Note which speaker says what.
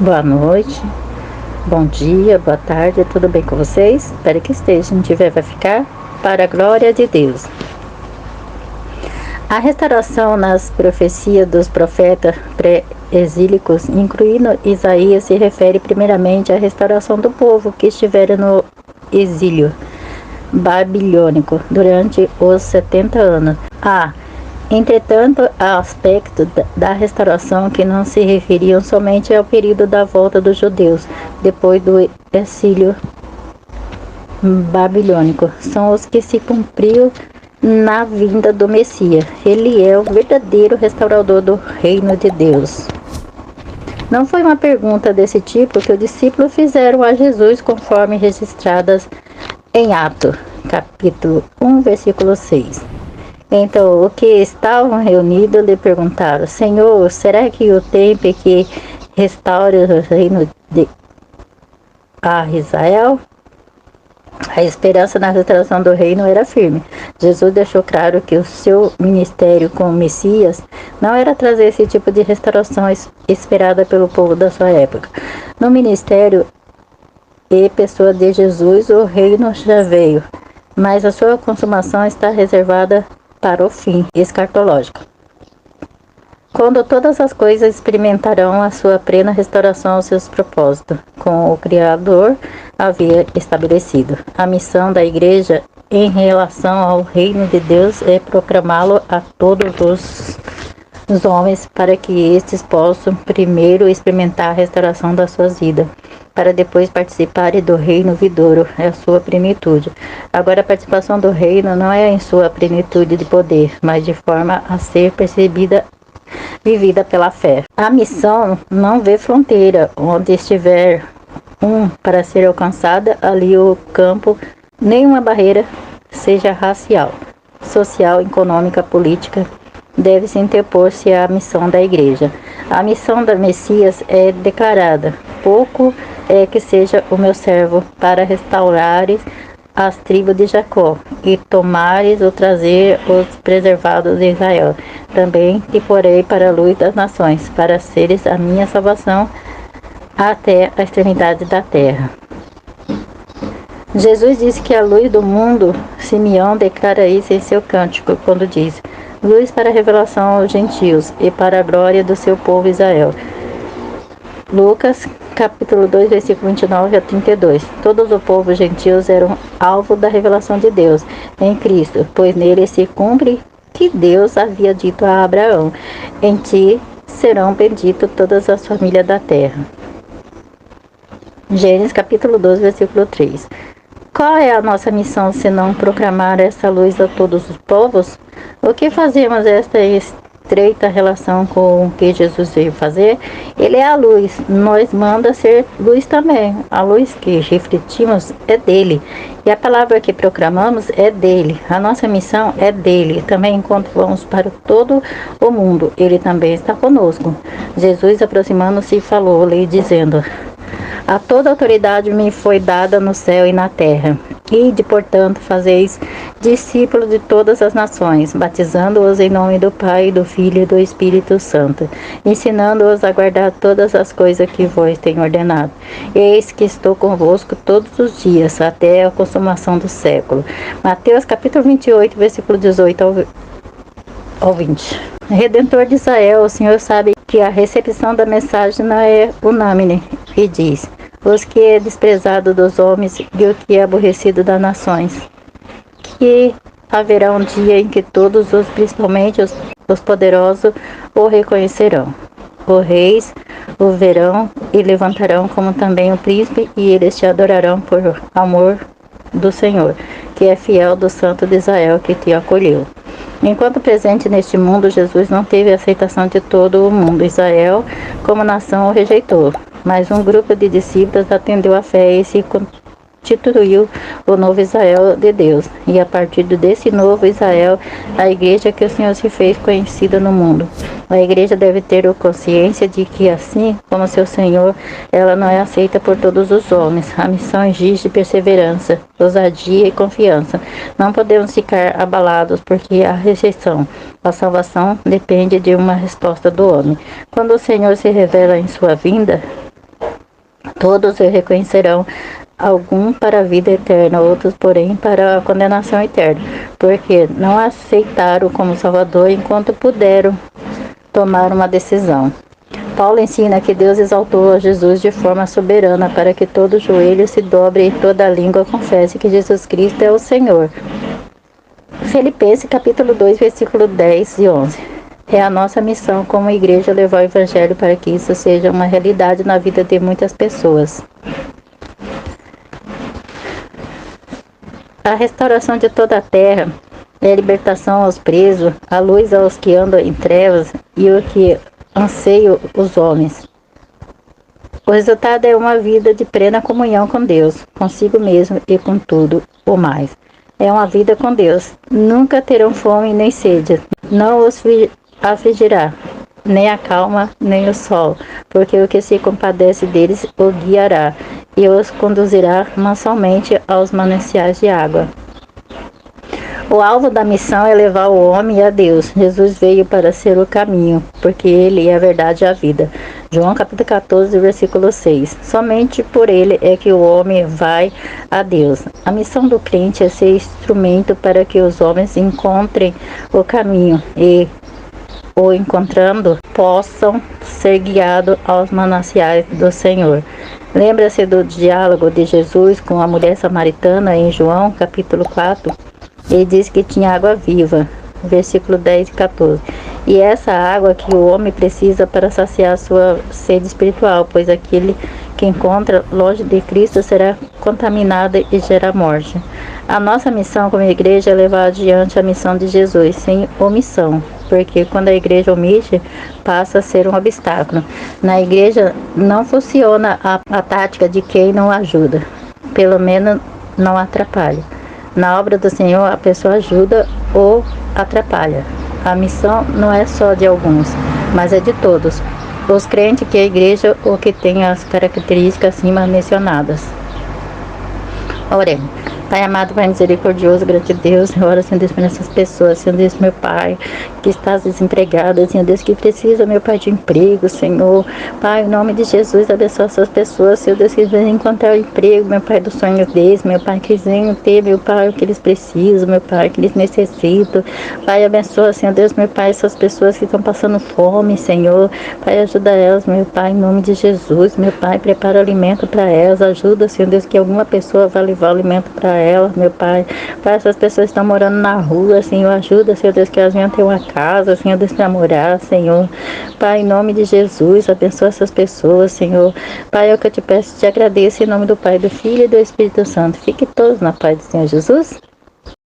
Speaker 1: Boa noite, bom dia, boa tarde, tudo bem com vocês? Espero que esteja, se não tiver vai ficar, para a glória de Deus. A restauração nas profecias dos profetas pré-exílicos, incluindo Isaías, se refere primeiramente à restauração do povo que estivera no exílio babilônico durante os 70 anos. Entretanto, há aspectos da restauração que não se referiam somente ao período da volta dos judeus, depois do exílio babilônico. São os que se cumpriu na vinda do Messias. Ele é o verdadeiro restaurador do reino de Deus. Não foi uma pergunta desse tipo que os discípulos fizeram a Jesus, conforme registradas em Atos, capítulo 1, versículo 6. Então, os que estavam reunidos lhe perguntaram: Senhor, será que o tempo que restaure o reino de Israel? A esperança na restauração do reino era firme. Jesus deixou claro que o seu ministério como Messias não era trazer esse tipo de restauração esperada pelo povo da sua época. No ministério e pessoa de Jesus, o reino já veio, mas a sua consumação está reservada para o fim escatológico, quando todas as coisas experimentarão a sua plena restauração aos seus propósitos, como o Criador havia estabelecido. A missão da Igreja em relação ao reino de Deus é proclamá-lo a todos os homens, para que estes possam primeiro experimentar a restauração das suas vidas, para depois participarem do reino vindouro, é a sua plenitude. Agora, a participação do reino não é em sua plenitude de poder, mas de forma a ser vivida pela fé. A missão não vê fronteira. Onde estiver para ser alcançada, ali o campo, nenhuma barreira, seja racial, social, econômica, política, deve se interpor-se à missão da Igreja. A missão da Messias é declarada: pouco é que seja o meu servo para restaurares as tribos de Jacó, e tomares ou trazer os preservados de Israel. Também te porei para a luz das nações, para seres a minha salvação até a extremidade da terra. Jesus disse que a luz do mundo, Simeão declara isso em seu cântico, quando diz: luz para a revelação aos gentios e para a glória do seu povo Israel. Lucas, capítulo 2, versículo 29 a 32. Todos os povos gentios eram alvo da revelação de Deus em Cristo, pois nele se cumpre que Deus havia dito a Abraão: em ti serão benditas todas as famílias da terra. Gênesis, capítulo 12, versículo 3. Qual é a nossa missão, se não proclamar essa luz a todos os povos? O que fazemos esta estreita relação com o que Jesus veio fazer? Ele é a luz, nós manda ser luz também. A luz que refletimos é dele, e a palavra que proclamamos é dele. A nossa missão é dele. Também, enquanto vamos para todo o mundo, ele também está conosco. Jesus, aproximando-se, falou-lhe, dizendo: a toda autoridade me foi dada no céu e na terra. Ide, portanto, fazeis discípulos de todas as nações, batizando-os em nome do Pai, do Filho e do Espírito Santo, ensinando-os a guardar todas as coisas que vos tenho ordenado. Eis que estou convosco todos os dias, até a consumação do século. Mateus, capítulo 28, versículo 18 ao 20. Redentor de Israel, o Senhor sabe que a recepção da mensagem não é unânime, e diz: os que é desprezado dos homens e o que é aborrecido das nações, que haverá um dia em que todos, principalmente os poderosos, o reconhecerão. Os reis o verão e levantarão, como também o príncipe, e eles te adorarão por amor do Senhor, que é fiel do Santo de Israel, que te acolheu. Enquanto presente neste mundo, Jesus não teve a aceitação de todo o mundo. Israel, como nação, o rejeitou, mas um grupo de discípulos atendeu a fé e se constituiu o novo Israel de Deus. E a partir desse novo Israel, a igreja que o Senhor se fez conhecida no mundo. A igreja deve ter consciência de que, assim como seu Senhor, ela não é aceita por todos os homens. A missão exige perseverança, ousadia e confiança. Não podemos ficar abalados porque há rejeição. A salvação depende de uma resposta do homem. Quando o Senhor se revela em sua vinda, Todos o reconhecerão, alguns para a vida eterna, outros, porém, para a condenação eterna, porque não aceitaram como Salvador enquanto puderam tomar uma decisão. Paulo ensina que Deus exaltou a Jesus de forma soberana para que todo joelho se dobre e toda língua confesse que Jesus Cristo é o Senhor. Filipenses capítulo 2, versículo 10 e 11. É a nossa missão como igreja levar o evangelho para que isso seja uma realidade na vida de muitas pessoas. A restauração de toda a terra é a libertação aos presos, a luz aos que andam em trevas e o que anseiam os homens. O resultado é uma vida de plena comunhão com Deus, consigo mesmo e com tudo o mais. É uma vida com Deus. Nunca terão fome nem sede. Não os afligirá, nem a calma, nem o sol, porque o que se compadece deles o guiará e os conduzirá mansalmente aos mananciais de água. O alvo da missão é levar o homem a Deus. Jesus veio para ser o caminho, porque Ele é a verdade e a vida. João capítulo 14, versículo 6. Somente por Ele é que o homem vai a Deus. A missão do crente é ser instrumento para que os homens encontrem o caminho e, o encontrando, possam ser guiados aos mananciais do Senhor. Lembra-se do diálogo de Jesus com a mulher samaritana em João capítulo 4? Ele diz que tinha água viva, versículo 10 e 14. E essa água que o homem precisa para saciar sua sede espiritual, pois aquele que encontra longe de Cristo será contaminado e gerará morte. A nossa missão como igreja é levar adiante a missão de Jesus, sem omissão, porque quando a igreja omite, passa a ser um obstáculo. Na igreja não funciona a tática de quem não ajuda, pelo menos não atrapalha. Na obra do Senhor, a pessoa ajuda ou atrapalha. A missão não é só de alguns, mas é de todos. Os crentes que a igreja ou que tem as características acima mencionadas. Oremos. Pai amado, Pai misericordioso, grato a Deus, ora, Senhor Deus, por essas pessoas, Senhor Deus, meu Pai, que está desempregado, Senhor Deus, que precisa, meu Pai, de emprego, Senhor. Pai, em nome de Jesus, abençoa essas pessoas, Senhor Deus, que venham encontrar o emprego, meu Pai, dos sonhos deles, meu Pai, que venham ter, meu Pai, o que eles precisam, meu Pai, o que eles necessitam. Pai, abençoa, Senhor Deus, meu Pai, essas pessoas que estão passando fome, Senhor. Pai, ajuda elas, meu Pai, em nome de Jesus, meu Pai, prepara alimento para elas, ajuda, Senhor Deus, que alguma pessoa vá levar alimento para ela, meu Pai. Pai, essas pessoas estão morando na rua, Senhor, ajuda, Senhor Deus, que elas venham ter uma casa, Senhor Deus, para morar, Senhor. Pai, em nome de Jesus, abençoa essas pessoas, Senhor. Pai, é o que eu te peço, te agradeço em nome do Pai, do Filho e do Espírito Santo. Fique todos na paz do Senhor Jesus.